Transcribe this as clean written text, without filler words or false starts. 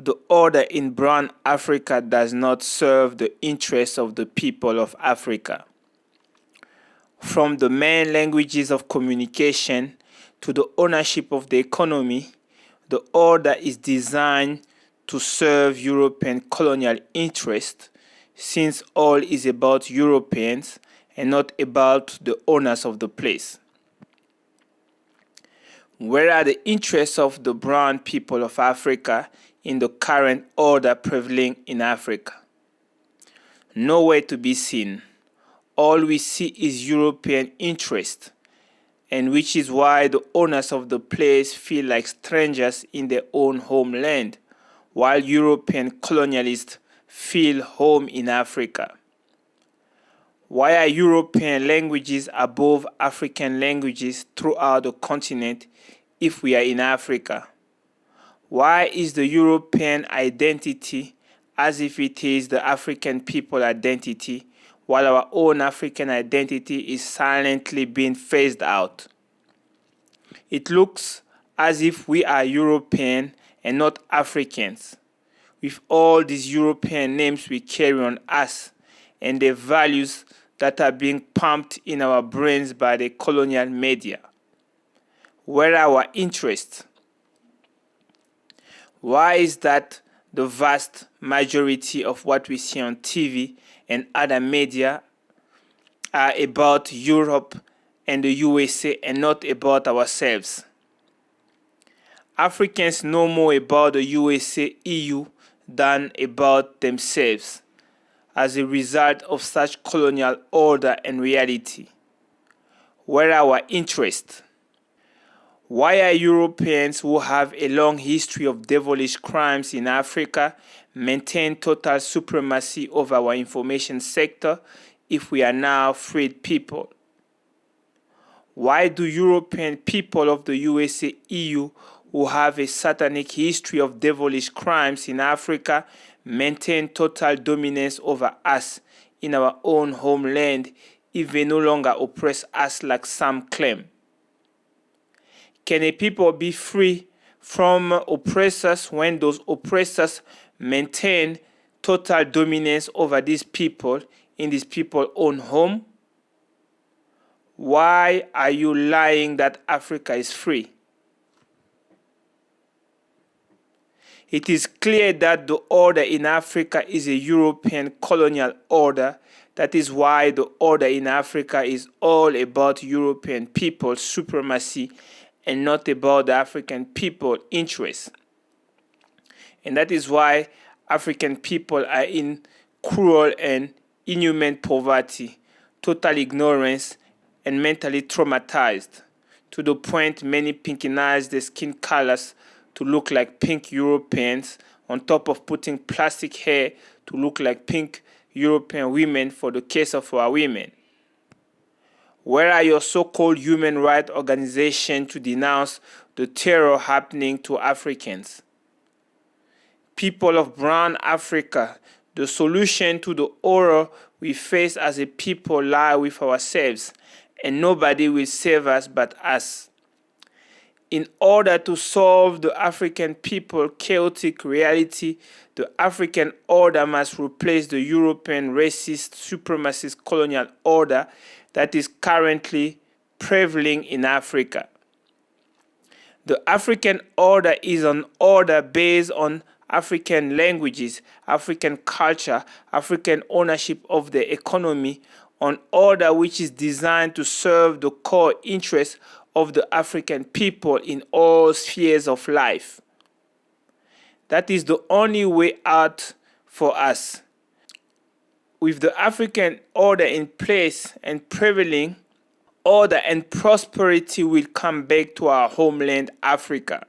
the order in brown Africa does not serve the interests of the people of Africa. From the main languages of communication to the ownership of the economy, the order is designed to serve European colonial interests, since all is about Europeans and not about the owners of the place. Where are the interests of the brown people of Africa in the current order prevailing in Africa? Nowhere to be seen. All we see is European interest, and which is why the owners of the place feel like strangers in their own homeland, while European colonialists feel home in Africa. Why are European languages above African languages throughout the continent if we are in Africa? Why is the European identity as if it is the African people identity, while our own African identity is silently being phased out? It looks as if we are European and not Africans, with all these European names we carry on us and the values that are being pumped in our brains by the colonial media. Where are our interests? Why is that the vast majority of what we see on TV and other media are about Europe and the USA and not about ourselves? Africans know more about the USA, EU than about themselves as a result of such colonial order and reality. Where are our interests? Why are Europeans who have a long history of devilish crimes in Africa maintain total supremacy over our information sector if we are now freed people? Why do European people of the USA, EU, who have a satanic history of devilish crimes in Africa maintain total dominance over us in our own homeland if they no longer oppress us like some claim? Can a people be free from oppressors when those oppressors maintain total dominance over these people in these people's own home? Why are you lying that Africa is free? It is clear that the order in Africa is a European colonial order. That is why the order in Africa is all about European people's supremacy and not about the African people's interests. And that is why African people are in cruel and inhuman poverty, total ignorance, and mentally traumatized, to the point many pinkinize their skin colors to look like pink Europeans, on top of putting plastic hair to look like pink European women for the case of our women. Where are your so-called human rights organizations to denounce the terror happening to Africans? People of brown Africa, the solution to the horror we face as a people lie with ourselves, and nobody will save us but us. In order to solve the African people's chaotic reality, the African order must replace the European racist supremacist colonial order that is currently prevailing in Africa. The African order is an order based on African languages, African culture, African ownership of the economy, an order which is designed to serve the core interests of the African people in all spheres of life. That is the only way out for us. With the African order in place and prevailing, order and prosperity will come back to our homeland, Africa.